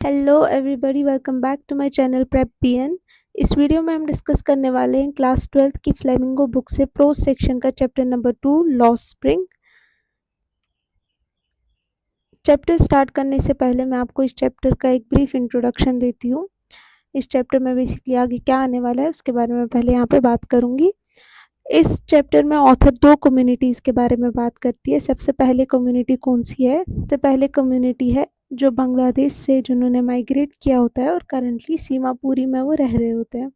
Hello everybody, welcome back to my channel prep PN. इस video में हम discuss करने वाले हैं क्लास 12th की फ्लेमिंगो बुक से प्रोज सेक्शन का chapter number 2 lost spring. Chapter start करने से पहले मैं आपको इस चैप्टर का एक ब्रीफ इंट्रोडक्शन देती हूँ। इस चैप्टर में बेसिकली आगे क्या आने वाला है उसके बारे में पहले यहाँ पे बात करूँगी। इस चैप्टर में ऑथर दो कम्युनिटीज़ के बारे में बात करती है। सबसे पहले कम्युनिटी कौन सी है? सबसे पहले कम्युनिटी है जो बांग्लादेश से जिन्होंने माइग्रेट किया होता है और करंटली सीमापुरी में वो रह रहे होते हैं।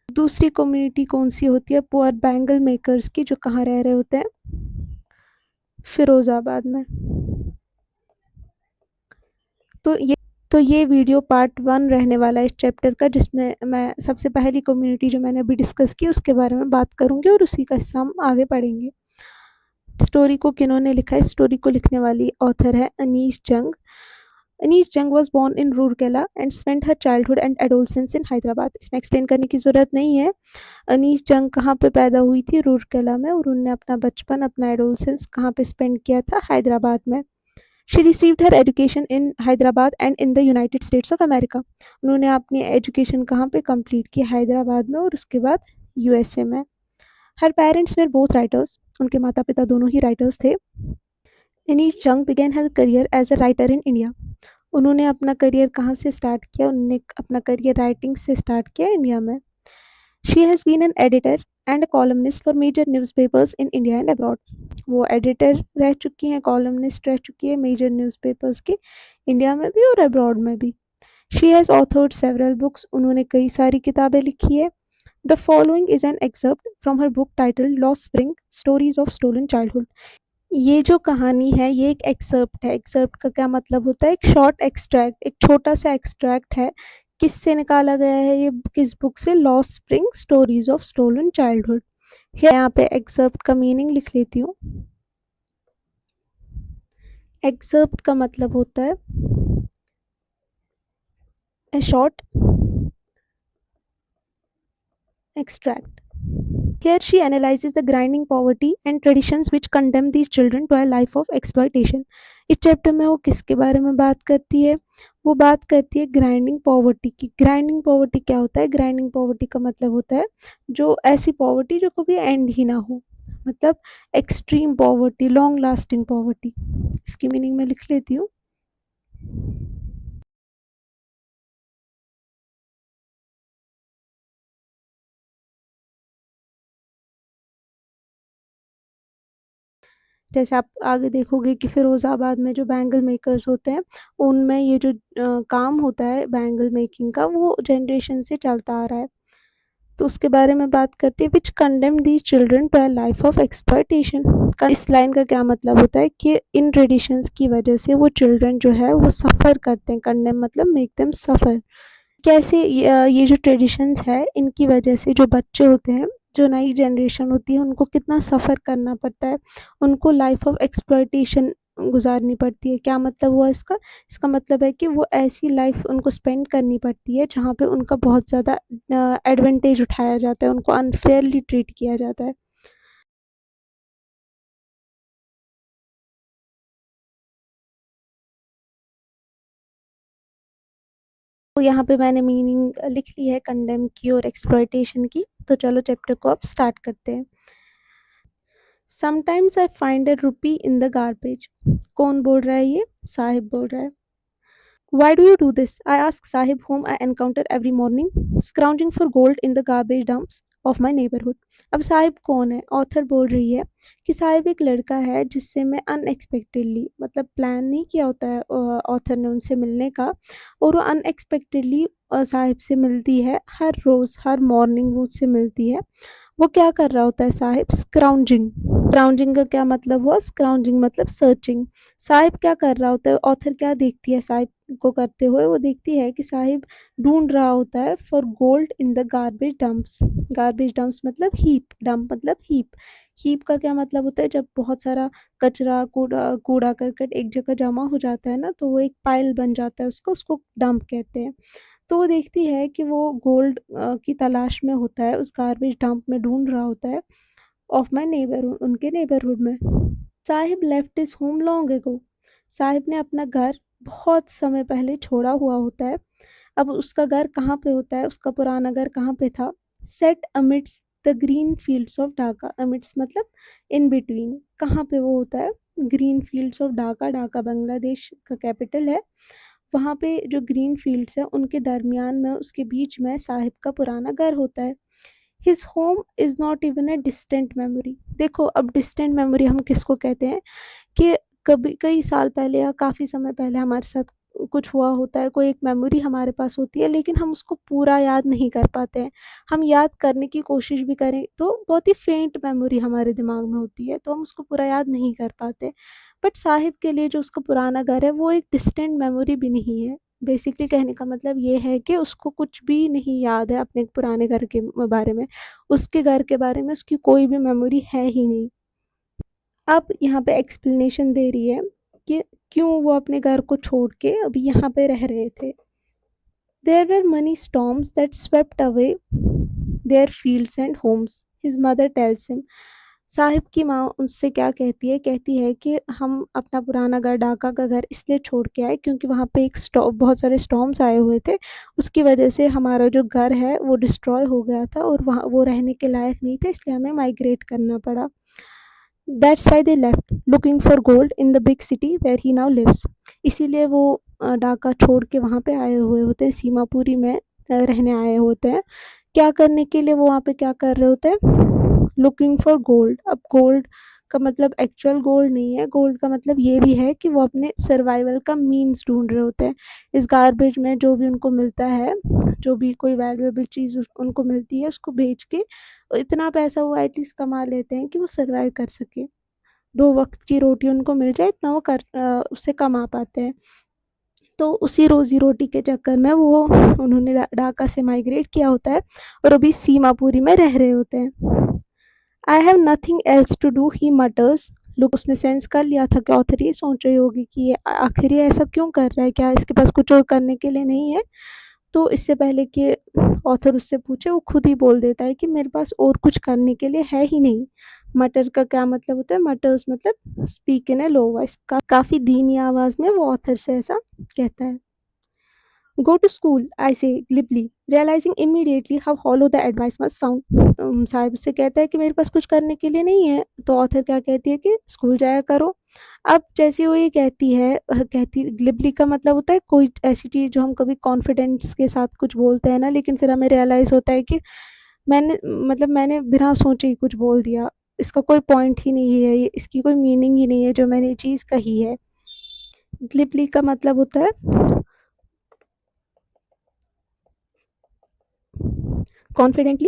दूसरी कम्युनिटी कौन सी होती है? पुअर बैंगल मेकर्स की, जो कहाँ रह रहे होते हैं? फिरोज़ाबाद में। तो ये वीडियो पार्ट 1 रहने वाला है इस चैप्टर का, जिसमें मैं सबसे पहली कम्युनिटी जो मैंने अभी डिस्कस की उसके बारे में बात करूँगी और उसी का हिस्सा हम आगे पढ़ेंगे। स्टोरी को किन्होंने लिखा है? स्टोरी को लिखने वाली ऑथर है अनीस जंग। अनीस जंग was born in Rourkela and spent her childhood and adolescence in Hyderabad. इसमें एक्सप्लेन करने की ज़रूरत नहीं है। अनीस जंग कहाँ पे पैदा हुई थी? रूरकेला में। और उन्होंने अपना बचपन, अपना एडोलसेंस कहाँ पे स्पेंड किया था? हैदराबाद में। She received her education in Hyderabad and in the United states of America. उन्होंने अपनी एजुकेशन कहाँ पे कंप्लीट की? हैदराबाद में और उसके बाद यूएसए में। Her parents were both writers. उनके माता पिता दोनों ही राइटर्स थे। Anees Jung began her career as a writer in India. उन्होंने अपना करियर कहाँ से स्टार्ट किया? उन्होंने अपना करियर राइटिंग से स्टार्ट किया इंडिया में। She has been an editor and columnist for major newspapers in India and abroad. वो एडिटर रह चुकी हैं, कॉलमनिस्ट रह चुकी है मेजर न्यूज़पेपर्स की, इंडिया में भी और अब्रॉड में भी। She has authored several books. उन्होंने कई सारी किताबें लिखी है। The following is an excerpt from her book title lost spring stories of stolen childhood. ये जो कहानी है ये एक एक्सर्प्ट है। एक्सर्प्ट का क्या मतलब होता है? एक शॉर्ट एक्सट्रैक्ट, एक छोटा सा एक्सट्रैक्ट है। किससे निकाला गया है ये? किस बुक से? Lost spring stories of stolen childhood. यहाँ पे एक्सर्प्ट का मीनिंग लिख लेती हूँ। एक्सर्प्ट का मतलब होता है a short extract. Here she analyzes the grinding poverty and traditions which condemn these children to a life of exploitation. इस चैप्टर में वो किसके बारे में बात करती है? वो बात करती है ग्राइंडिंग पॉवर्टी की। ग्राइंडिंग पॉवर्टी क्या होता है? ग्राइंडिंग पॉवर्टी का मतलब होता है जो ऐसी पॉवर्टी जो कभी एंड ही ना हो, मतलब extreme poverty, long lasting poverty. इसकी मीनिंग मैं लिख लेती हूँ। जैसे आप आगे देखोगे कि फिरोज़ाबाद में जो बैंगल मेकर्स होते हैं, उनमें ये जो काम होता है बैंगल मेकिंग का, वो जनरेशन से चलता आ रहा है। तो उसके बारे में बात करते हैं। Which condemn these children to a life of exploitation. इस लाइन का क्या मतलब होता है कि इन ट्रेडिशंस की वजह से वो चिल्ड्रन जो है वो सफ़र करते हैं। कंडेम मतलब मेक देम सफ़र। कैसे? ये जो ट्रेडिशंस है इनकी वजह से जो बच्चे होते हैं, जो नई जनरेशन होती है, उनको कितना सफ़र करना पड़ता है। उनको लाइफ ऑफ एक्सप्लॉयटेशन गुजारनी पड़ती है। क्या मतलब हुआ इसका? इसका मतलब है कि वो ऐसी लाइफ उनको स्पेंड करनी पड़ती है जहाँ पे उनका बहुत ज़्यादा एडवांटेज उठाया जाता है, उनको अनफेयरली ट्रीट किया जाता है। तो यहाँ पे मैंने मीनिंग लिख ली है कंडेम की और एक्सप्लॉयटेशन की। तो चलो चैप्टर को अब स्टार्ट करते हैं। Sometimes I find a rupee in the garbage. कौन बोल रहा है? ये साहिब बोल रहा है। Why do you do this? I ask Sahib, whom I encounter every morning, scrounging for gold in the garbage dumps of my neighborhood. अब साहिब कौन है? ऑथर बोल रही है कि साहिब एक लड़का है जिससे मैं अनएक्सपेक्टेडली, मतलब प्लान नहीं किया होता है ऑथर ने उनसे मिलने का, और वो अनएक्सपेक्टेडली साहिब से मिलती है। हर रोज़, हर मॉर्निंग वो उससे मिलती है। वो क्या कर रहा होता है साहिब? स्क्राउंजिंग। स्क्राउंजिंग का क्या मतलब हुआ? स्क्राउंजिंग मतलब सर्चिंग। साहिब क्या कर रहा होता है? ऑथर क्या देखती है साहिब को करते हुए? वो देखती है कि साहिब ढूंढ रहा होता है for gold in the garbage dumps. Garbage dumps मतलब हीप, डंप मतलब हीप। हीप का क्या मतलब होता है? जब बहुत सारा कचरा, कूड़ा कूड़ा करकट एक जगह जमा हो जाता है ना, तो वो एक पाइल बन जाता है, उसको डंप कहते हैं। तो वो देखती है कि वो गोल्ड की तलाश में होता है, उस गार्बेज डंप में ढूंढ रहा होता है, ऑफ माई नेबरहुड, उनके नेबरहुड में। Sahib left is home long ago. Sahib ने अपना घर बहुत समय पहले छोड़ा हुआ होता है। अब उसका घर कहाँ पे होता है, उसका पुराना घर कहाँ पे था? Set amidst the green fields of Dhaka. Amidst मतलब इन बिटवीन, कहाँ पे वो होता है? Green fields of Dhaka. Dhaka Bangladesh का कैपिटल है। वहाँ पे जो ग्रीन फील्ड्स हैं उनके दरमियान में, उसके बीच में साहिब का पुराना घर होता है। His home is not even a distant memory. देखो, अब डिस्टेंट मेमोरी हम किसको कहते हैं कि कभी कई साल पहले या काफ़ी समय पहले हमारे साथ कुछ हुआ होता है, कोई एक मेमोरी हमारे पास होती है, लेकिन हम उसको पूरा याद नहीं कर पाते हैं। हम याद करने की कोशिश भी करें तो बहुत ही फेंट मेमोरी हमारे दिमाग में होती है, तो हम उसको पूरा याद नहीं कर पाते। बट साहिब के लिए जो उसका पुराना घर है वो एक डिस्टेंट मेमोरी भी नहीं है। बेसिकली कहने का मतलब ये है कि उसको कुछ भी नहीं याद है अपने पुराने घर के बारे में। उसके घर के बारे में उसकी कोई भी मेमोरी है ही नहीं। अब यहाँ पे एक्सप्लेनेशन दे रही है कि क्यों वो अपने घर को छोड़ के अभी यहाँ पे रह रहे थे। There were many storms that swept away their fields and homes, his mother tells him. Sahib की माँ उससे क्या कहती है कि हम अपना पुराना घर, ढाका का घर इसलिए छोड़ के आए क्योंकि वहाँ पे एक बहुत सारे स्टॉर्म्स आए हुए थे। उसकी वजह से हमारा जो घर है वो डिस्ट्रॉय हो गया था और वहाँ वो रहने के लायक नहीं थे, इसलिए हमें माइग्रेट करना पड़ा। That's why they left looking for gold in the big city where he now lives. इसीलिए वो ढाका छोड़ के वहाँ पे आए हुए होते हैं, सीमापुरी में रहने आए होते हैं। क्या करने के लिए वो वहाँ पे क्या कर रहे होते हैं? Looking for gold. अब गोल्ड का मतलब एक्चुअल गोल्ड नहीं है, गोल्ड का मतलब ये भी है कि वो अपने सर्वाइवल का मीन्स ढूंढ रहे होते हैं। इस गार्बेज में जो भी उनको मिलता है, जो भी कोई वैल्यूएबल चीज़ उनको मिलती है, उसको बेच के इतना पैसा वो एटलीस्ट कमा लेते हैं कि वो सर्वाइव कर सके। 2 वक़्त की रोटी उनको मिल जाए, इतना वो उससे कमा पाते हैं। तो उसी रोज़ी-रोटी के चक्कर में वो उन्होंने ढाका से माइग्रेट किया होता है और अभी सीमापुरी में रह रहे होते हैं। I have nothing else to do he mutters. Look, उसने सेंस कर लिया था कि ऑथर ये सोच रही होगी कि ये आखिर ये ऐसा क्यों कर रहा है, क्या इसके पास कुछ और करने के लिए नहीं है? तो इससे पहले कि ऑथर उससे पूछे, वो खुद ही बोल देता है कि मेरे पास और कुछ करने के लिए है ही नहीं। मटर का क्या मतलब होता है? मटर्स मतलब speak in A low voice. काफ़ी धीमी आवाज़ में वो ऑथर से ऐसा कहता है। Go to school, I say glibly, realizing immediately how hollow the advice must sound. Sahib उससे कहता है कि मेरे पास कुछ करने के लिए नहीं है, तो ऑथर क्या कहती है कि स्कूल जाया करो। अब जैसे वो ये कहती है, ग्लिबली का मतलब होता है कोई ऐसी चीज़ जो हम कभी कॉन्फिडेंस के साथ कुछ बोलते हैं ना, लेकिन फिर हमें रियलाइज़ होता है कि मैंने बिना सोचे ही कुछ बोल दिया, इसका कोई पॉइंट ही नहीं है, ये इसकी कोई मीनिंग ही नहीं है जो मैंने ये चीज़ कही है। ग्लिबली का मतलब होता है कॉन्फिडेंटली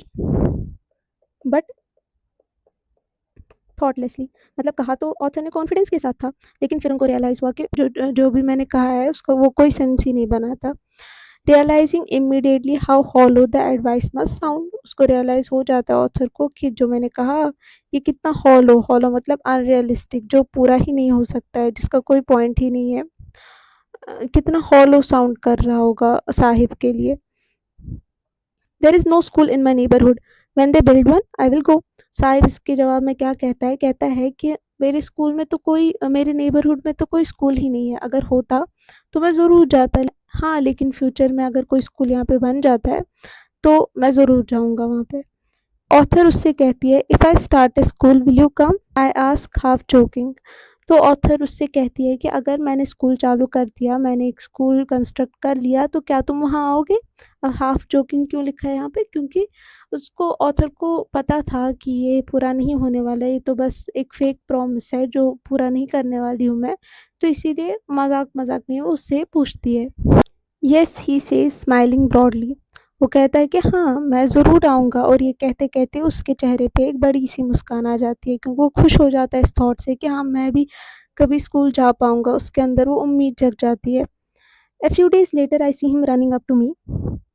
बट थॉटलेसली। मतलब कहा तो ऑथर ने कॉन्फिडेंस के साथ था, लेकिन फिर उनको रियलाइज़ हुआ कि जो भी मैंने कहा है उसका वो कोई सेंस ही नहीं बना था। Realising immediately how hollow the advice must sound. उसको रियलाइज़ हो जाता है ऑथर को कि जो मैंने कहा ये कितना हॉलो, हॉलो मतलब अनरियलिस्टिक, जो पूरा ही नहीं हो सकता है, जिसका कोई पॉइंट ही नहीं है। कितना हॉलो साउंड कर रहा होगा साहिब के लिए। There is no school in my neighbourhood, when they build one I will go. Saheb इसके जवाब में क्या कहता है कि मेरे स्कूल में तो कोई मेरे नेबरहुड में तो कोई स्कूल ही नहीं है, अगर होता तो मैं ज़रूर जाता। हाँ, लेकिन फ्यूचर में अगर कोई स्कूल यहाँ पे बन जाता है तो मैं ज़रूर जाऊँगा वहाँ पे। ऑथर उससे कहती है, if I start a school will you come? I ask half joking. तो ऑथर उससे कहती है कि अगर मैंने स्कूल चालू कर दिया, मैंने एक स्कूल कंस्ट्रक्ट कर लिया, तो क्या तुम वहाँ आओगे? अब हाफ जोकिंग क्यों लिखा है यहाँ पे? क्योंकि उसको, ऑथर को पता था कि ये पूरा नहीं होने वाला है, ये तो बस एक फेक प्रॉमिस है जो पूरा नहीं करने वाली हूँ मैं। तो इसीलिए मजाक में वो उससे पूछती है। Yes, he says smiling broadly. वो कहता है कि हाँ, मैं ज़रूर आऊँगा, और ये कहते-कहते उसके चेहरे पे एक बड़ी-सी मुस्कान आ जाती है, क्योंकि वो खुश हो जाता है इस थॉट से कि हाँ, मैं भी कभी स्कूल जा पाऊँगा। उसके अंदर वो उम्मीद जग जाती है। A few days later I see him running up to me,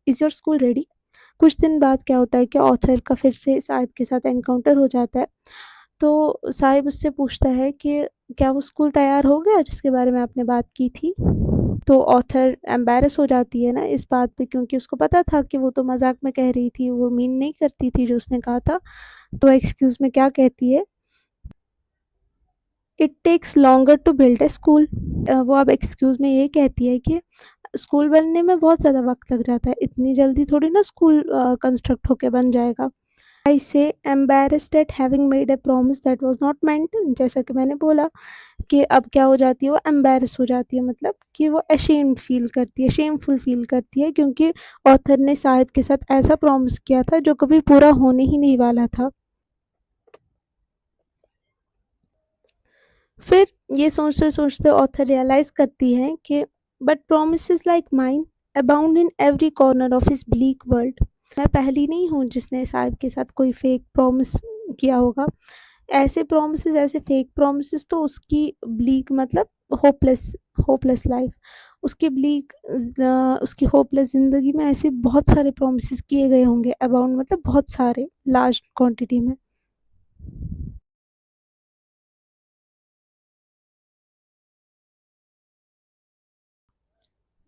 is your school ready? कुछ दिन बाद क्या होता है कि ऑथर का फिर से साहिब के साथ एनकाउंटर हो जाता है। तो साहिब उससे पूछता है कि क्या वो स्कूल तैयार हो गया जिसके बारे में आपने बात की थी? तो ऑथर एम्बैरेस हो जाती है ना इस बात पे, क्योंकि उसको पता था कि वो तो मज़ाक में कह रही थी, वो मीन नहीं करती थी जो उसने कहा था। तो एक्सक्यूज़ में क्या कहती है, it takes longer to build a school. वो अब एक्सक्यूज़ में ये कहती है कि स्कूल बनने में बहुत ज़्यादा वक़्त लग जाता है, इतनी जल्दी थोड़ी ना स्कूल कंस्ट्रक्ट होके बन जाएगा। आई से embarrassed eight having made a promise that was not meant, जैसा कि मैंने बोला कि अब क्या हो जाती है, वो एम्बैरेस हो जाती है, मतलब कि वो अशेम्ड फ़ील करती है, शेमफुल फ़ील करती है, क्योंकि ऑथर ने साहिब के साथ ऐसा प्रॉमिस किया था जो कभी पूरा होने ही नहीं वाला था। फिर ये सोचते-सोचते ऑथर रियलाइज़ करती हैं कि but promises like mine abound in every corner of his bleak world. मैं पहली नहीं हूँ जिसने साहिब के साथ कोई फेक प्रॉमिस किया होगा। ऐसे प्रॉमिसेस, ऐसे फेक प्रॉमिसेस तो उसकी ब्लीक मतलब होपलेस होपलेस लाइफ, उसकी ब्लीक उसकी होपलेस ज़िंदगी में ऐसे बहुत सारे प्रॉमिसेस किए गए होंगे, अबाउंड मतलब बहुत सारे, लार्ज क्वांटिटी में।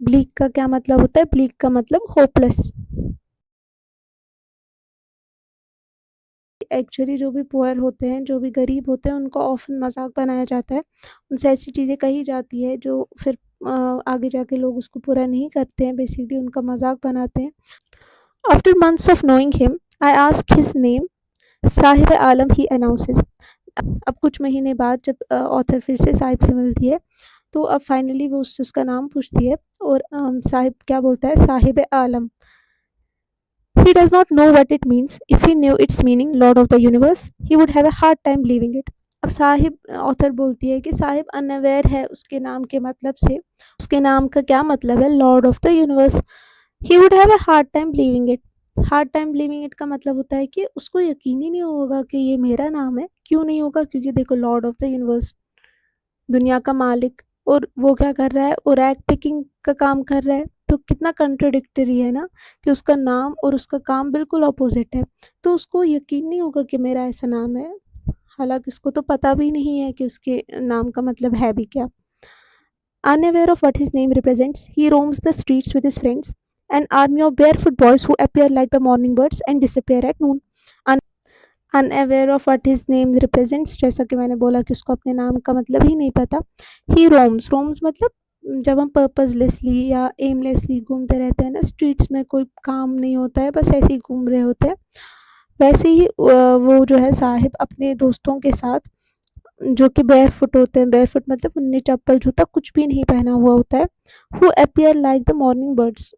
ब्लीक का क्या मतलब होता है? ब्लीक का मतलब होपलेस। एक्चुअली जो भी पुअर होते हैं, जो भी गरीब होते हैं, उनको ऑफ़न मज़ाक बनाया जाता है। उनसे ऐसी चीज़ें कही जाती है जो फिर आगे जाके लोग उसको पूरा नहीं करते हैं, बेसिकली उनका मज़ाक बनाते हैं। After months of knowing him, I asked his name, Sahib Alam he announces. अब कुछ महीने बाद जब ऑथर फिर से साहिब से मिलती है, तो अब फाइनली वो उससे उसका नाम पूछती है और साहिब क्या बोलता है? साहिब आलम। He does not know what it means. If he knew its meaning, Lord of the Universe, he would have a hard time believing it. अब साहिब ऑथर बोलती है कि साहिब अनअवेयर है उसके नाम के मतलब से। उसके नाम का क्या मतलब है? Lord of the universe. He would have a hard time believing it. Hard time believing it का मतलब होता है कि उसको यकीन ही नहीं होगा कि ये मेरा नाम है। क्यों नहीं होगा? क्योंकि देखो, लॉर्ड ऑफ द यूनिवर्स, दुनिया का मालिक, और वो क्या कर रहा है? वो रैग पिकिंग का काम कर रहा है। तो कितना कंट्रोडिक्टरी है ना, कि उसका नाम और उसका काम बिल्कुल अपोजिट है। तो उसको यकीन नहीं होगा कि मेरा ऐसा नाम है, हालांकि उसको तो पता भी नहीं है कि उसके नाम का मतलब है भी क्या। Unaware of what his name represents, he roams the streets with his friends, an army of barefoot boys who appear like the morning birds and disappear at noon. Unaware of what his name represents, जैसा कि मैंने बोला कि उसको अपने नाम का मतलब ही नहीं पता। ही रोम्स, रोम्स मतलब जब हम पर्पजलेसली या एमलेसली घूमते रहते हैं ना स्ट्रीट्स में, कोई काम नहीं होता है, बस ऐसे ही घूम रहे होते हैं, वैसे ही वो जो है साहिब अपने दोस्तों के साथ, जो कि बेयर फुट होते हैं, बेयर फुट मतलब उनने चप्पल जूता कुछ भी नहीं पहना हुआ होता है, who appear like the morning birds.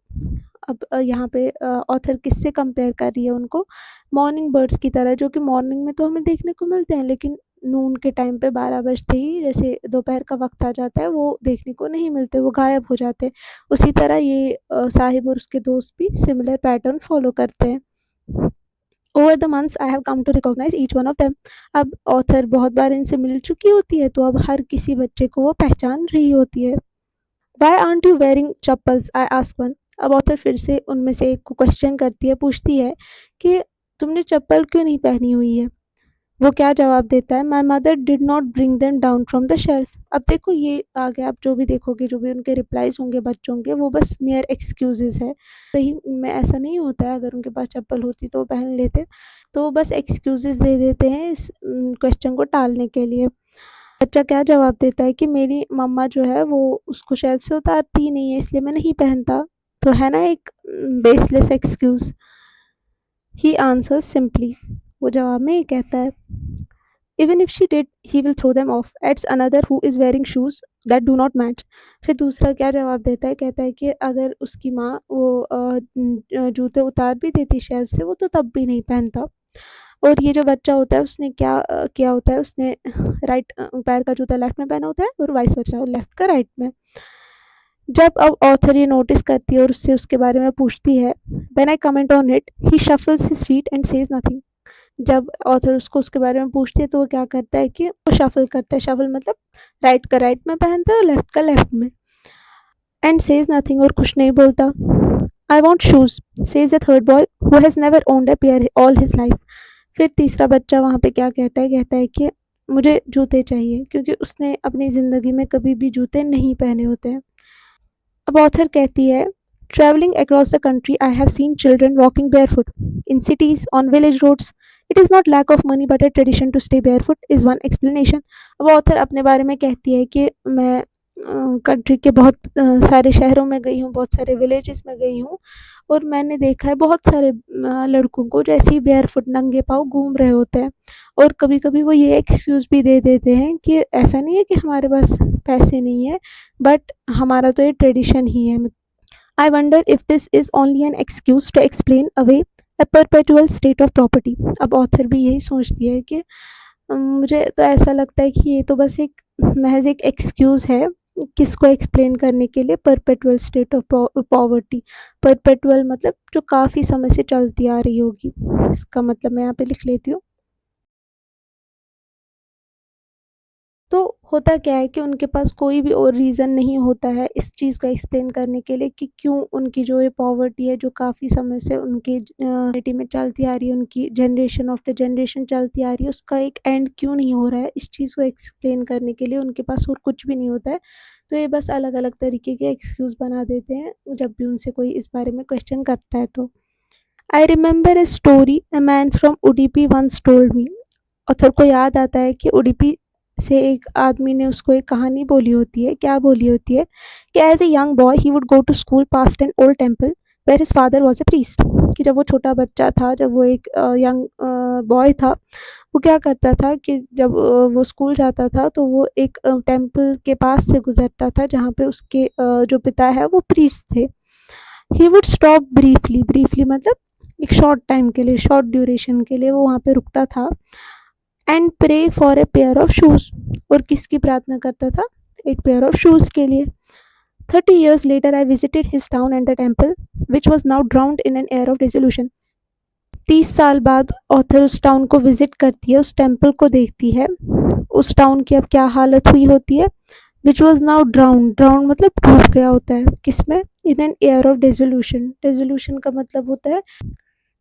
अब यहाँ पे ऑथर किससे कंपेयर कर रही है उनको? मॉर्निंग बर्ड्स की तरह, जो कि मॉर्निंग में तो हमें देखने को मिलते हैं, लेकिन नून के टाइम पे 12 बजते ही जैसे दोपहर का वक्त आ जाता है, वो देखने को नहीं मिलते, वो गायब हो जाते हैं। उसी तरह ये साहिब और उसके दोस्त भी सिमिलर पैटर्न फॉलो करते हैं। Over the months I have come to recognise each one of them. अब ऑथर बहुत बार इनसे मिल चुकी होती है, तो अब हर किसी बच्चे को वो पहचान रही होती है। Y aunt you wearing chappals? I ask one. अब ऑथर फिर से उनमें से एक को क्वेश्चन करती है, पूछती है कि तुमने चप्पल क्यों नहीं पहनी हुई है? वो क्या जवाब देता है? My mother did not bring them down from the shelf. अब देखो, ये आगे आप जो भी देखोगे, जो भी उनके रिप्लाईज होंगे बच्चों के, वो बस मेयर एक्सक्यूजेज है। सही में ऐसा नहीं होता है, अगर उनके पास चप्पल होती तो वो पहन लेते। तो बस एक्सक्यूजेज दे देते हैं इस क्वेश्चन को टालने के लिए। बच्चा क्या जवाब देता है कि मेरी मम्मा जो है वो उसको शेल्फ से उतारती ही नहीं है, इसलिए मैं नहीं पहनता। तो है ना एक baseless excuse. He answers simply, वो जवाब में ये कहता है, even if she did he will throw them off, it's another who is wearing shoes that do not match. फिर दूसरा क्या जवाब देता है? कहता है कि अगर उसकी माँ वो जूते उतार भी देती शेल्फ से, वो तो तब भी नहीं पहनता। और ये जो बच्चा होता है उसने क्या किया होता है? उसने राइट पैर का जूता लेफ्ट में पहना होता है और वाइस वर्सा लेफ्ट का राइट में। जब अब ऑथर ये नोटिस करती है और उससे उसके बारे में पूछती है, when I comment on it he shuffles his feet and says nothing. जब ऑथर उसको उसके बारे में पूछती है, तो वो क्या करता है कि वो शफल करता है। शफल मतलब राइट का राइट में पहनता है और लेफ्ट का लेफ्ट में। एंड सेज नथिंग, और कुछ नहीं बोलता। I want shoes, says a third boy who has never owned a pair all his life. फिर तीसरा बच्चा वहाँ पे क्या कहता है? कहता है कि मुझे जूते चाहिए, क्योंकि उसने अपनी ज़िंदगी में कभी भी जूते नहीं पहने होते हैं। अब ऑथर कहती है, travelling across the country I have seen children walking barefoot in cities on village roads. It is not lack of money but a tradition to stay barefoot is one explanation. अब author अपने बारे में कहती है कि मैं country के बहुत सारे शहरों में गई हूँ, बहुत सारे विलेजेस में गई हूँ और मैंने देखा है बहुत सारे लड़कों को जो ऐसे ही बेयरफुट नंगे पाँव घूम रहे होते हैं। और कभी-कभी वो ये एक्सक्यूज़ भी दे देते हैं कि ऐसा नहीं है कि हमारे पास पैसे नहीं है, बट हमारा तो ये ट्रेडिशन ही है। I wonder if this is only an excuse to explain away a perpetual state of property। अब ऑथर भी यही सोचती है कि मुझे तो ऐसा लगता है कि ये तो बस एक महज एक एक्सक्यूज़ है किसको एक्सप्लेन करने के लिए, perpetual state of poverty. Perpetual मतलब जो काफ़ी समय से चलती आ रही होगी, इसका मतलब मैं यहाँ पे लिख लेती हूँ। तो होता क्या है कि उनके पास कोई भी और रीज़न नहीं होता है इस चीज़ को एक्सप्लेन करने के लिए कि क्यों उनकी जो ये पॉवर्टी है जो काफ़ी समय से उनकी सोसाइटी में चलती आ रही है, उनकी जनरेशन आफ्टर जनरेशन चलती आ रही है, उसका एक एंड क्यों नहीं हो रहा है। इस चीज़ को एक्सप्लेन करने के लिए उनके पास और कुछ भी नहीं होता है। तो ये बस अलग-अलग तरीके के एक्सक्यूज़ बना देते हैं जब भी उनसे कोई इस बारे में क्वेश्चन करता है तो। I remember a story a man from Udupi once told me. Author को याद आता है कि उडुपी से एक आदमी ने उसको एक कहानी बोली होती है। क्या बोली होती है कि as a young boy he would go to school past an old temple where his father was a priest. कि जब वो छोटा बच्चा था, जब वो एक यंग बॉय था, वो क्या करता था कि जब वो स्कूल जाता था तो वो एक टेम्पल के पास से गुजरता था जहाँ पे उसके जो पिता है वो प्रीस्ट थे। He would stop briefly, briefly मतलब एक शॉर्ट टाइम के लिए, शॉर्ट ड्यूरेशन के लिए वो वहाँ पे रुकता था। And pray for a pair of shoes, और किसकी प्रार्थना करता था, एक पेयर ऑफ शूज के लिए। 30 years later I visited his town and the temple which was now drowned in an air of dissolution। 30 साल बाद ऑथर उस टाउन को विजिट करती है, उस टेम्पल को देखती है। उस टाउन की अब क्या हालत हुई होती है, which was now drown, drown मतलब डूब गया होता है किसमें, in an air of dissolution. Dissolution का मतलब होता है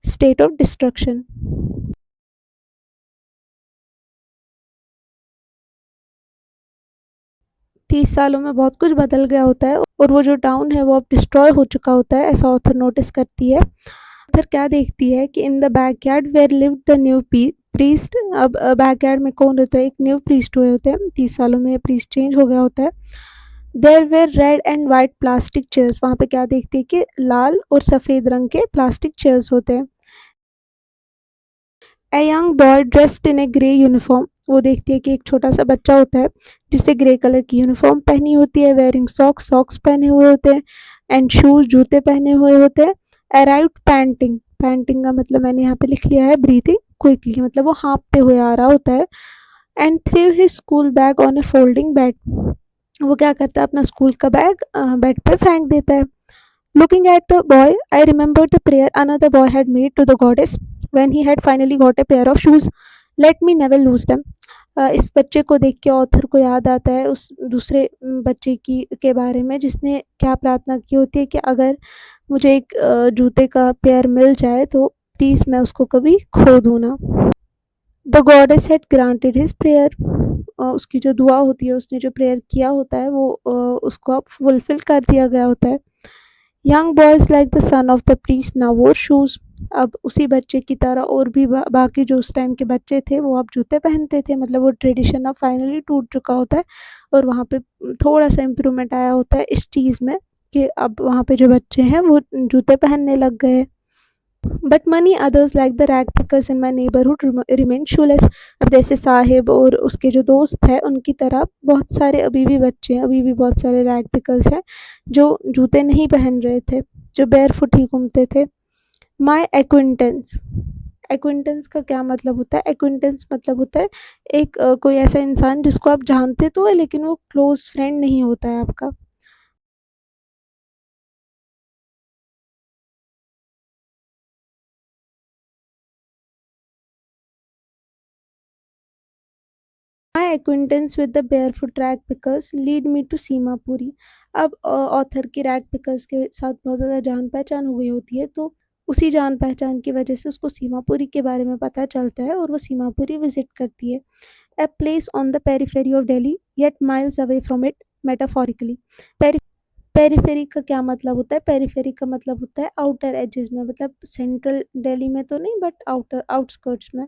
स्टेट ऑफ डिस्ट्रक्शन। 30 सालों में बहुत कुछ बदल गया होता है और वो जो टाउन है वो अब डिस्ट्रॉय हो चुका होता है, ऐसा ऑथर नोटिस करती है। ऑथर क्या देखती है कि in the backyard where lived the new priest. अब बैकयार्ड में कौन रहता है, एक न्यू प्रीस्ट हुए होते हैं, 30 सालों में प्रीस्ट चेंज हो गया होता है। There were red and white plastic chairs, वहाँ पे क्या देखती है कि लाल और सफ़ेद रंग के प्लास्टिक चेयर्स होते हैं। ए young boy dressed in A grey uniform, वो देखती है कि एक छोटा सा बच्चा होता है जिससे ग्रे कलर की यूनिफॉर्म पहनी होती है, वेयरिंग सॉक्स, सॉक्स पहने हुए होते हैं, एंड शूज, जूते पहने हुए होते हैं। अराइव्ड पैंटिंग, पैंटिंग का मतलब मैंने यहाँ पे लिख लिया है ब्रीथिंग क्विकली, मतलब वो हाँपते हुए आ रहा होता है। And through his school bag on A folding bed, वो क्या करता है अपना स्कूल का बैग बेड पे फेंक देता है। Looking at the boy, I remembered the prayer another boy had made to the goddess when he had finally got a pair of shoes. Let me never lose them। इस बच्चे को देख के author को याद आता है उस दूसरे बच्चे की के बारे में जिसने क्या प्रार्थना की होती है कि अगर मुझे एक जूते का पेयर मिल जाए तो प्लीज़ मैं उसको कभी खो दूँ ना। The goddess had granted his prayer, उसकी जो दुआ होती है, उसने जो प्रेयर किया होता है वो उसको अब फुलफिल कर दिया गया होता है। Young boys like the son of the priest now वोर शूज़। अब उसी बच्चे की तरह और भी बाकी जो उस टाइम के बच्चे थे वो अब जूते पहनते थे, मतलब वो ट्रेडिशन अब फाइनली टूट चुका होता है और वहाँ पे थोड़ा सा इम्प्रूवमेंट आया होता है इस चीज़ में कि अब वहाँ पे जो बच्चे हैं वो जूते पहनने लग गए। But money others like the rag pickers in my neighbourhood remain shoelace. अब जैसे साहिब और उसके जो दोस्त हैं उनकी तरह बहुत सारे अभी भी बच्चे हैं, अभी भी बहुत सारे रैग पिकर्स हैं जो जूते नहीं पहन रहे थे, जो बेयर फुट ही घूमते थे। माई एक्विंटेंस, एक्विंटेंस का क्या मतलब होता है, एक्विंटेंस मतलब होता है एक कोई ऐसा इंसान जिसको आप जानते तो है लेकिन वो क्लोज फ्रेंड नहीं होता है आपका। My acquaintance with the barefoot rag pickers lead me to Seemapuri. अब ऑथर की रैग पिकर्स के साथ बहुत ज़्यादा जान पहचान हो गई होती है तो उसी जान पहचान की वजह से उसको सीमापुरी के बारे में पता चलता है और वो सीमापुरी विजिट करती है। A place on the periphery of Delhi yet miles away from it metaphorically. Periphery का क्या मतलब होता है, पेरीफेरी का मतलब होता है आउटर एजेस में, मतलब सेंट्रल दिल्ली में तो नहीं बट आउटर आउटस्कर्ट्स में।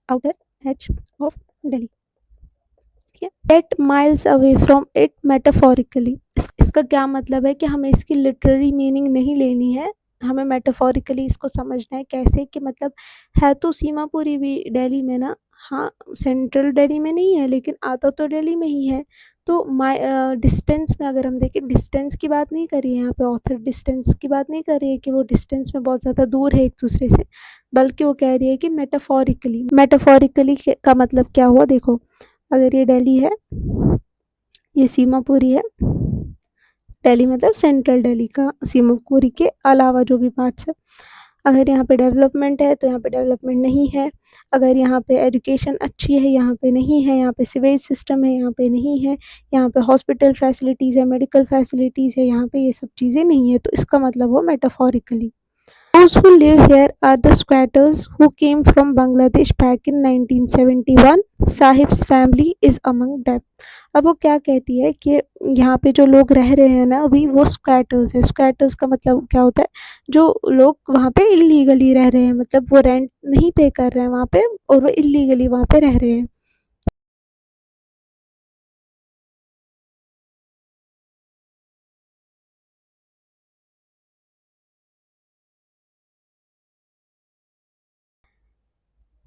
आउटर एज ऑफ दिल्ली, ठीक है। 8 miles away from it metaphorically, इसका क्या मतलब है कि हमें इसकी लिटरेरी मीनिंग नहीं लेनी है, हमें मेटाफोरिकली इसको समझना है। कैसे कि मतलब है तो सीमापुरी भी दिल्ली में ना, हाँ सेंट्रल दिल्ली में नहीं है लेकिन आता तो दिल्ली में ही है। तो माई डिस्टेंस में अगर हम देखें, डिस्टेंस की बात नहीं करी है यहाँ पे ऑथर, डिस्टेंस की बात नहीं कर रही है कि वो डिस्टेंस में बहुत ज़्यादा दूर है एक दूसरे से, बल्कि वो कह रही है कि मेटाफोरिकली। मेटाफोरिकली का मतलब क्या हुआ, देखो अगर ये दिल्ली है, ये सीमापुरी है, दिल्ली मतलब सेंट्रल दिल्ली का, सीमापुरी के अलावा जो भी पार्ट्स है। अगर यहाँ पे डेवलपमेंट है तो यहाँ पे डेवलपमेंट नहीं है, अगर यहाँ पे एजुकेशन अच्छी है यहाँ पे नहीं है, यहाँ पे सिवेज सिस्टम है यहाँ पे नहीं है, यहाँ पे हॉस्पिटल फैसिलिटीज़ है, मेडिकल फैसिलिटीज़ है, यहाँ पे ये सब चीज़ें नहीं है। तो इसका मतलब हुआ metaphorically. Those who live here are the squatters who came from Bangladesh back in 1971. Sahib's family is among them. अब वो क्या कहती है कि यहाँ पे जो लोग रह रहे हैं ना अभी, वो स्क्वैटर्स है। स्क्वैटर्स का मतलब क्या होता है, जो लोग वहाँ पे इलीगली रह रहे हैं, मतलब वो रेंट नहीं पे कर रहे हैं वहाँ पे और वो इलीगली वहाँ पे रह रहे हैं।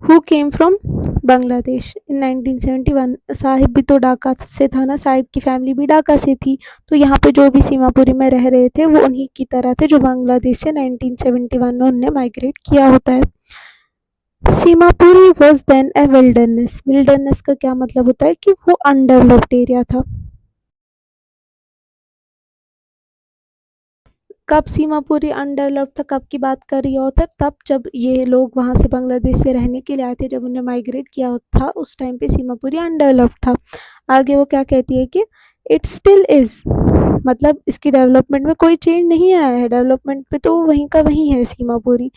हु केम फ्रॉम बांग्लादेश इन 1971। साहिब भी तो ढाका से था ना, साहिब की फैमिली भी ढाका से थी। तो यहाँ पे जो भी सीमापुरी में रह रहे थे वो उन्हीं की तरह थे जो बांग्लादेश से 1971 में उनने माइग्रेट किया होता है। Seemapuri was then a wilderness. Wilderness का क्या मतलब होता है कि वो अनडेवलप्ड एरिया था। कब सीमापुरी अनडेवलप्ड था, कब की बात कर रही है ऑथर, तब जब ये लोग वहाँ से बांग्लादेश से रहने के लिए आए थे, जब उन्हें माइग्रेट किया था उस टाइम पे सीमापुरी अनडेवलप्ड था। आगे वो क्या कहती है कि इट स्टिल इज़, मतलब इसकी डेवलपमेंट में कोई चेंज नहीं आया है, डेवलपमेंट पे तो वहीं का वहीं है Seemapuri.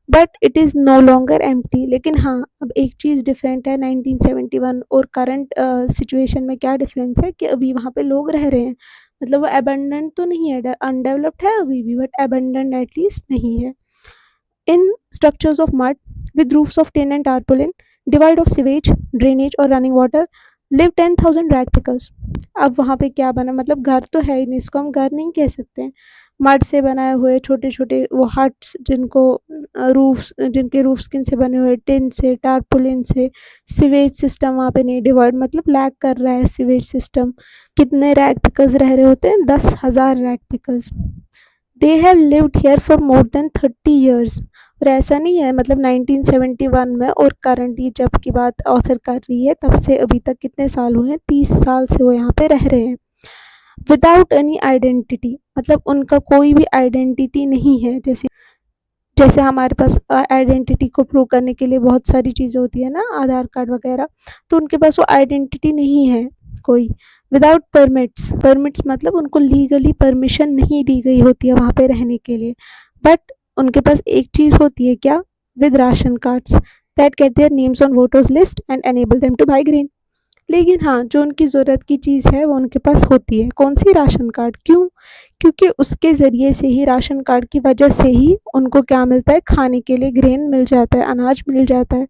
But it is no longer empty. लेकिन हाँ, अब एक चीज़ डिफरेंट है 1971 और करंट सिचुएशन में। क्या डिफरेंस है कि अभी वहाँ पे लोग रह रहे हैं, मतलब वो अबंडेंट तो नहीं है, अनडेवलप्ड है अभी भी, बट अबंडेंट एटलीस्ट नहीं है। In structures of mud with roofs of tin and tarpaulin, devoid of sewage, drainage और running water, live 10,000 rag pickers. अब वहाँ पे क्या बना, मतलब घर तो है ही नहीं, इसको हम घर नहीं कह सकते हैं। मड से बनाए हुए छोटे छोटे वो हट्स, जिनको रूफ्स, जिनके रूफ्स किन से बने हुए, टिन से, टारपुलिन से। सिवेज सिस्टम वहाँ पे नहीं, डिवाइड मतलब लैक कर रहा है सिवेज सिस्टम। कितने रैग पिकर्स रह रहे होते हैं, 10,000 rag pickers. They have lived here for more than 30 years. और ऐसा नहीं है मतलब 1971 में और करंटली जब की बात ऑथर कर रही है तब से अभी तक कितने साल हुए हैं, 30 साल से वो यहाँ पे रह रहे हैं। विदाउट एनी आइडेंटिटी, मतलब उनका कोई भी आइडेंटिटी नहीं है। जैसे जैसे हमारे पास आइडेंटिटी को प्रूव करने के लिए बहुत सारी चीज़ें होती है ना, आधार कार्ड वगैरह, तो उनके पास वो आइडेंटिटी नहीं है कोई। विदाउट परमिट्स, परमिट्स मतलब उनको लीगली परमिशन नहीं दी गई होती है वहाँ पे रहने के लिए। बट उनके पास एक चीज़ होती है, क्या, with ration cards that get their names on voters list and enable them two by grain. लेकिन हाँ, जो उनकी ज़रूरत की चीज़ है वो उनके पास होती है। कौन सी, राशन कार्ड। क्यों, क्योंकि उसके ज़रिए से ही, राशन कार्ड की वजह से ही उनको क्या मिलता है, खाने के लिए ग्रेन मिल जाता है, अनाज मिल जाता है।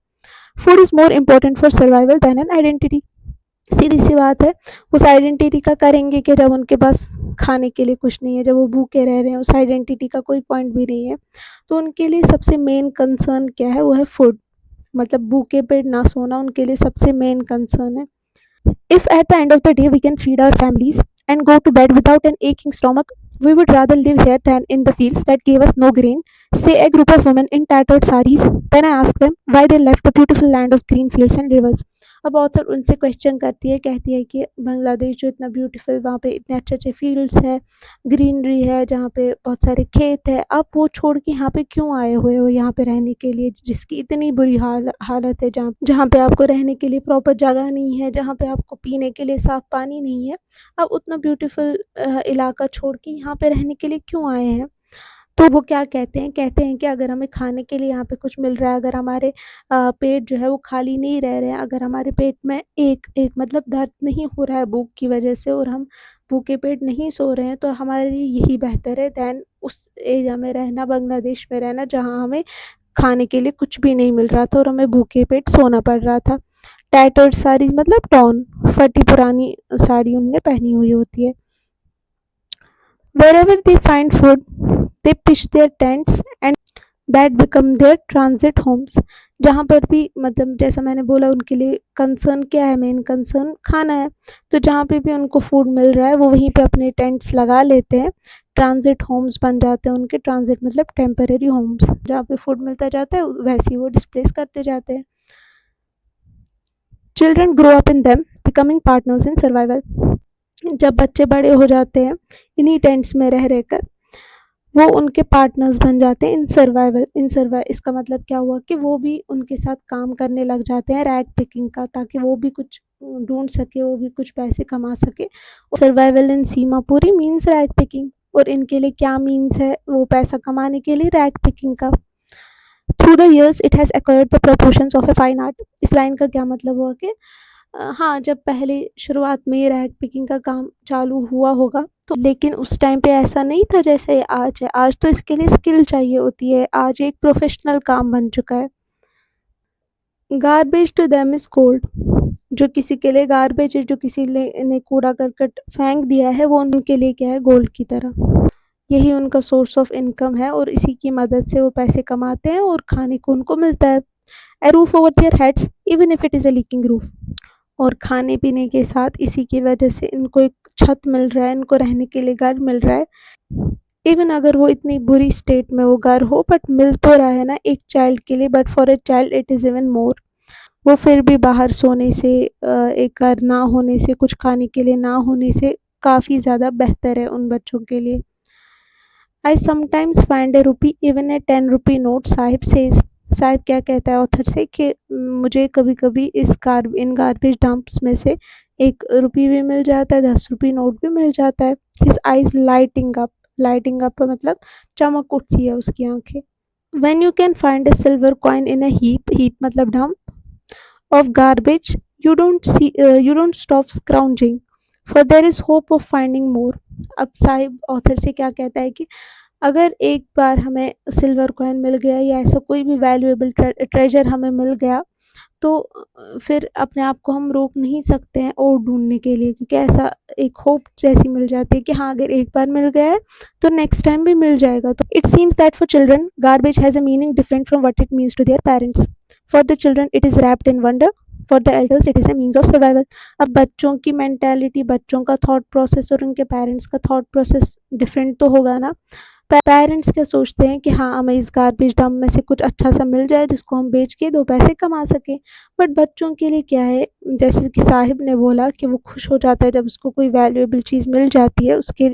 Food is more important for survival than an identity. सीधी सी बात है। उस आइडेंटिटी का करेंगे कि जब उनके पास खाने के लिए कुछ नहीं है, जब वो भूखे रह रहे हैं, उस आइडेंटिटी का कोई पॉइंट भी नहीं है। तो उनके लिए सबसे मेन कंसर्न क्या है, वो है फूड। मतलब भूखे पेट ना सोना उनके लिए सबसे मेन कंसर्न है। If at the end of the day we can feed our families and go to bed without an aching stomach, we would rather live here than in the fields that gave us no grain, say a group of women in tattered saris. Then I ask them why they left the beautiful land of green fields and rivers. अब author उनसे question करती है, कहती है कि बांग्लादेश जो इतना beautiful, वहाँ पे इतने अच्छे अच्छे फील्ड्स है, ग्रीनरी है, जहाँ पे बहुत सारे खेत है, आप वो छोड़ के यहाँ पे क्यों आए हुए हो, यहाँ पे रहने के लिए, जिसकी इतनी बुरी हालत है, जहाँ जहाँ पे आपको रहने के लिए प्रॉपर जगह नहीं है, जहाँ पे आपको पीने के लिए साफ़ पानी नहीं है, आप उतना ब्यूटीफुल इलाका छोड़ के यहाँ पे रहने के लिए क्यों आए हैं। तो वो क्या कहते हैं कि अगर हमें खाने के लिए यहाँ पे कुछ मिल रहा है, अगर हमारे पेट जो है वो खाली नहीं रह रहे हैं, अगर हमारे पेट में एक एक मतलब दर्द नहीं हो रहा है भूख की वजह से, और हम भूखे पेट नहीं सो रहे हैं, तो हमारे लिए यही बेहतर है दैन उस एरिया में रहना, बांग्लादेश में रहना, जहाँ हमें खाने के लिए कुछ भी नहीं मिल रहा था और हमें भूखे पेट सोना पड़ रहा था। टैटर्ड साड़ीज़ मतलब टॉर्न, फटी पुरानी साड़ी उनने पहनी हुई होती है। Wherever they find food, they pitch their tents and that become their transit homes. जहाँ पर भी मतलब जैसा मैंने बोला उनके लिए कंसर्न क्या है, मेन कंसर्न खाना है। तो जहाँ पे भी उनको फूड मिल रहा है वो वहीं पे अपने टेंट्स लगा लेते हैं। ट्रांजिट होम्स बन जाते हैं उनके। ट्रांजिट मतलब टेम्परेरी होम्स, जहाँ पे फूड मिलता जाता है वैसे ही वो डिस्प्लेस करते जाते हैं। Children grow up in them becoming partners in survival. जब बच्चे बड़े हो जाते हैं इन्हीं टेंट्स में रह रहकर वो उनके पार्टनर्स बन जाते हैं इन सर्वाइव। इसका मतलब क्या हुआ कि वो भी उनके साथ काम करने लग जाते हैं रैग पिकिंग का, ताकि वो भी कुछ ढूंढ सके, वो भी कुछ पैसे कमा सके। सर्वाइवल इन सीमापुरी मीन्स रैग पिकिंग, और इनके लिए क्या मीन्स है वो पैसा कमाने के लिए रैग पिकिंग का। Through the years it has acquired the proportions of a fine art। इस लाइन का क्या मतलब हुआ कि हाँ, जब पहले शुरुआत में रैग पिकिंग का काम चालू हुआ होगा तो, लेकिन उस टाइम पे ऐसा नहीं था जैसे आज है। आज तो इसके लिए स्किल चाहिए होती है, आज एक प्रोफेशनल काम बन चुका है। Garbage to them is gold. जो किसी के लिए गार्बेज है, जो किसी ने कूड़ा करकट फेंक दिया है, वो उनके लिए क्या है, गोल्ड की तरह। यही उनका सोर्स ऑफ इनकम है और इसी की मदद से वो पैसे कमाते हैं और खाने को उनको मिलता है। A roof over their heads even if it is a leaking roof. और खाने पीने के साथ इसी की वजह से इनको एक छत मिल रहा है, इनको रहने के लिए घर मिल रहा है। इवन अगर वो इतनी बुरी स्टेट में वो घर हो, बट मिल तो रहा है ना एक चाइल्ड के लिए, but for a child it is even more. वो फिर भी बाहर सोने से, एक घर ना होने से, कुछ खाने के लिए ना होने से काफ़ी ज़्यादा बेहतर है उन बच्चों के लिए। I sometimes find A rupee even a 10 rupee note, Sahib says. Sahib क्या कहता है ऑथर से कि मुझे कभी कभी इन गार्बेज डंप्स में से 1 रुपी भी मिल जाता है, 10 रुपी नोट भी मिल जाता है। His eyes lighting up. Lighting up का मतलब चमक उठती है उसकी आंखें। When you can find a silver coin in a heap, heap मतलब dump of garbage, you don't stop scrounging, for there is hope of finding more। अब Sahib author से क्या कहता है कि अगर एक बार हमें सिल्वर कॉइन मिल गया या ऐसा कोई भी वैल्यूएबल ट्रेजर हमें मिल गया तो फिर अपने आप को हम रोक नहीं सकते हैं और ढूंढने के लिए, क्योंकि ऐसा एक होप जैसी मिल जाती है कि हाँ अगर एक बार मिल गया है तो नेक्स्ट टाइम भी मिल जाएगा। तो it seems that for children garbage has a meaning different from what it means to their parents. For the children it is wrapped in wonder, for the elders it is a means of survival. अब बच्चों की mentality, बच्चों का thought process और उनके parents का thought process different तो होगा ना। पेरेंट्स क्या सोचते हैं कि हाँ हमें इस गार्बेज डंप में से कुछ अच्छा सा मिल जाए जिसको हम बेच के 2 पैसे कमा सकें। बट बच्चों के लिए क्या है, जैसे कि साहिब ने बोला कि वो खुश हो जाता है जब उसको कोई वैल्यूएबल चीज़ मिल जाती है। उसके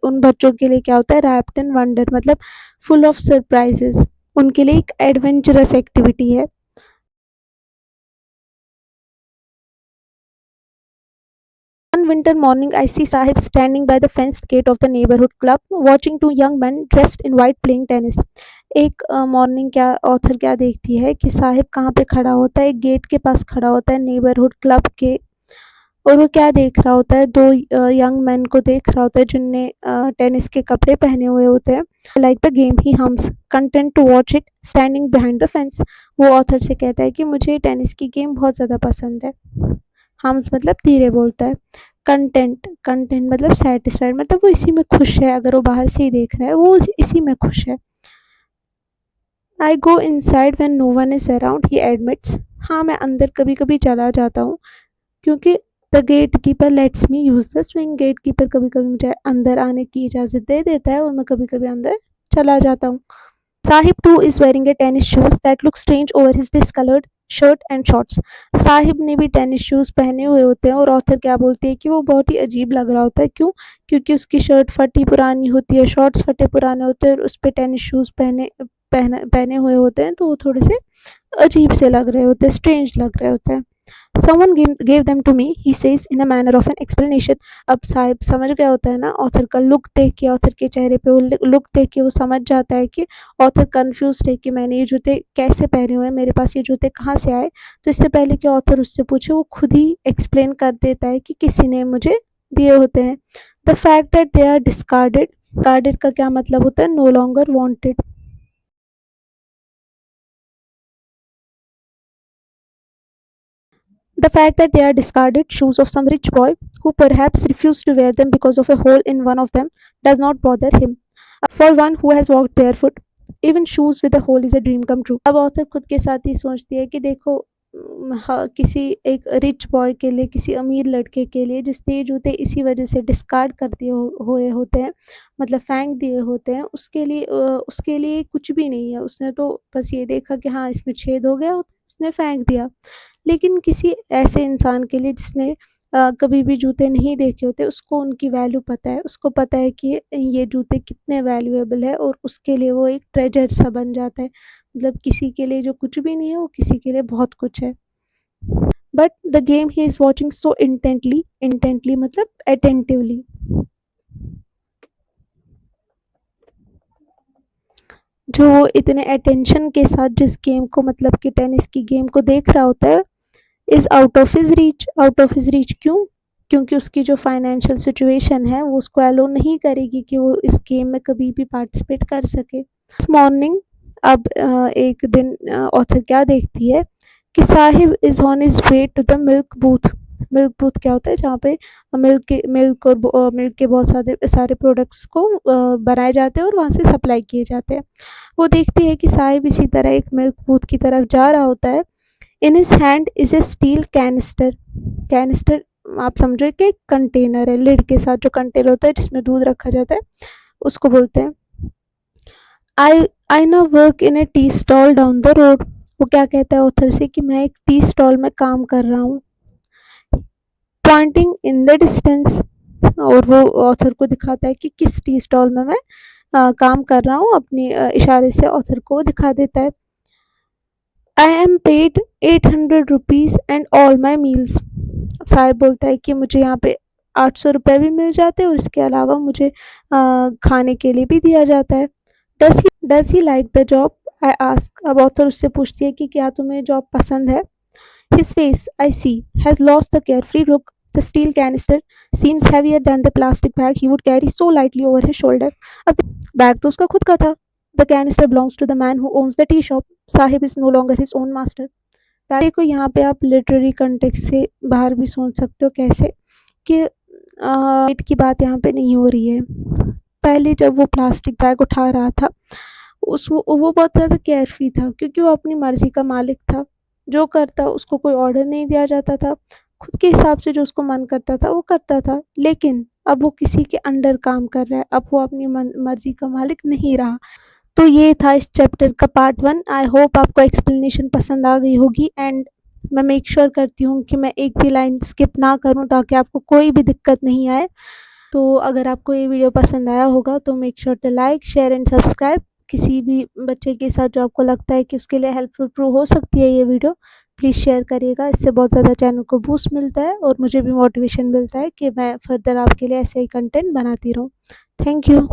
उन बच्चों के लिए क्या होता है, रैप्ड इन वंडर मतलब फुल ऑफ सरप्राइजेस। उनके लिए एक एडवेंचरस एक्टिविटी है। One winter morning, I see Sahib standing by the fenced gate of the neighborhood club, watching 2 young men dressed in white playing tennis। एक morning क्या author क्या देखती है कि साहिब कहाँ पे खड़ा होता है, एक गेट के पास खड़ा होता है नेबरहुड क्लब के। और वो क्या देख रहा होता है, 2 यंग मैन को देख रहा होता है जिनने टेनिस के कपड़े पहने हुए होते हैं। Like the game he hums, content to watch it standing behind the fence. वो ऑथर से कहता है कि मुझे टेनिस की गेम बहुत ज़्यादा पसंद है। हम्स मतलब धीरे बोलता है। कंटेंट, कंटेंट मतलब सेटिस्फाइड, मतलब वो इसी में खुश है। अगर वो बाहर से ही देख रहा है वो इसी में खुश है। I go inside when no one is around, he admits. हाँ मैं अंदर कभी कभी चला जाता हूँ क्योंकि the gatekeeper lets me use the swing. Gatekeeper कभी कभी मुझे अंदर आने की इजाज़त दे देता है और मैं कभी कभी अंदर चला जाता हूँ। Sahib too is wearing a tennis shoes that look strange over his discolored shirt and shorts। Sahib ने भी टेनिस शूज़ पहने हुए होते हैं और ऑथर क्या बोलती है कि वो बहुत ही अजीब लग रहा होता है। क्यों? क्योंकि उसकी शर्ट फटी पुरानी होती है, शॉर्ट्स फटे पुराने होते हैं और उस पे टेनिस शूज़ पहने हुए होते हैं, तो वो थोड़े से अजीब से लग रहे होते हैं, स्ट्रेंज लग रहे होते हैं। Someone gave them to me, he says in a manner of an explanation। अब साहिब समझ गया होता है ना, ऑथर का लुक देख के, ऑथर के चेहरे पे वो लुक देख के वो समझ जाता है कि ऑथर कंफ्यूज है कि मैंने ये जूते कैसे पहने हुए हैं, मेरे पास ये जूते कहाँ से आए। तो इससे पहले कि ऑथर उससे पूछे वो खुद ही एक्सप्लेन कर देता है कि किसी ने मुझे दिए होते हैं। The fact that they are discarded, carded का क्या मतलब होता है, no longer wanted. The fact that they are discarded shoes of some rich boy who perhaps refused to wear them because of a hole in one of them does not bother him. For one who has walked barefoot, even shoes with a hole is a dream come true. अब author खुद के साथ ही सोचती है कि देखो हाँ, किसी एक रिच बॉय के लिए, किसी अमीर लड़के के लिए जिसने ये जूते इसी वजह से डिस्कार्ड कर दिए हुए होते हैं, मतलब फेंक दिए होते हैं, उसके लिए कुछ भी नहीं है। उसने तो बस ये देखा कि हाँ इसमें छेद हो गया, उसने फेंक दिया। लेकिन किसी ऐसे इंसान के लिए जिसने कभी भी जूते नहीं देखे होते, उसको उनकी वैल्यू पता है, उसको पता है कि ये जूते कितने वैल्यूएबल है और उसके लिए वो एक ट्रेजर सा बन जाता है। मतलब किसी के लिए जो कुछ भी नहीं है, वो किसी के लिए बहुत कुछ है। But the game he is watching so intently मतलब अटेंटिवली। जो वो इतने अटेंशन के साथ जिस गेम को, मतलब कि टेनिस की गेम को देख रहा होता है, is out of his reach. क्यों? क्योंकि उसकी जो फाइनेंशियल सिचुएशन है वो उसको अलो नहीं करेगी कि वो इस गेम में कभी भी पार्टिसिपेट कर सके। इस मॉर्निंग अब एक दिन ऑथर क्या देखती है कि Saheb is on his way to the milk booth. Milk booth क्या होता है? जहाँ पे मिल्क के बहुत सारे प्रोडक्ट्स को बनाए जाते हैं और वहाँ से सप्लाई किए जाते हैं। वो देखती है कि साहिब इसी तरह एक मिल्क बूथ की तरफ जा रहा होता है। In his hand is a steel canister आप समझो कि एक कंटेनर है लिड के साथ, जो कंटेनर होता है जिसमें दूध रखा जाता है, उसको बोलते हैं। I now work in A tea stall down the road. वो क्या कहता है ऑथर से कि मैं एक टी स्टॉल में काम कर रहा हूँ। पॉइंटिंग इन द डिस्टेंस, और वो ऑथर को दिखाता है कि किस टी स्टॉल में मैं काम कर रहा हूँ, अपनी इशारे से ऑथर को दिखा देता है। I am paid 800 rupees and all my meals. Sahib बोलता है कि मुझे यहाँ पे 800 रुपये भी मिल जाते हैं और इसके अलावा मुझे खाने के लिए भी दिया जाता है। Does he like the job? I ask. अब ऑथर उससे पूछती है कि क्या तुम्हें जॉब पसंद है? His face, I see, has lost the carefree look. The steel canister seems heavier than the plastic bag he would carry so lightly over his shoulder. अब बैग तो उसका खुद का था। The canister belongs to the man who owns the tea shop. Sahib is no longer his own master. देखो यहाँ पे आप लिटरेरी कंटेक्स्ट से बाहर भी सोच सकते हो कैसे कि वेट की बात यहाँ पे नहीं हो रही है। पहले जब वो प्लास्टिक बैग उठा रहा था वो बहुत ज़्यादा केयरफ्री था, क्योंकि वो अपनी मर्ज़ी का मालिक था। जो करता उसको कोई ऑर्डर नहीं दिया जाता था, खुद के हिसाब से जो उसको मन करता था वो करता था। लेकिन अब वो किसी के अंडर काम कर रहा है, अब वो अपनी मर्ज़ी का मालिक नहीं रहा। तो ये था इस चैप्टर का पार्ट 1। आई होप आपको एक्सप्लेनेशन पसंद आ गई होगी, एंड मैं मेक श्योर करती हूँ कि मैं एक भी लाइन स्किप ना करूँ ताकि आपको कोई भी दिक्कत नहीं आए। तो अगर आपको ये वीडियो पसंद आया होगा तो make sure to like, share and subscribe. किसी भी बच्चे के साथ जो आपको लगता है कि उसके लिए हेल्पफुल प्रूव हो सकती है ये वीडियो, प्लीज़ शेयर करिएगा। इससे बहुत ज़्यादा चैनल को बूस्ट मिलता है और मुझे भी मोटिवेशन मिलता है कि मैं फर्दर आपके लिए ऐसे ही कंटेंट बनाती रहूँ। Thank you.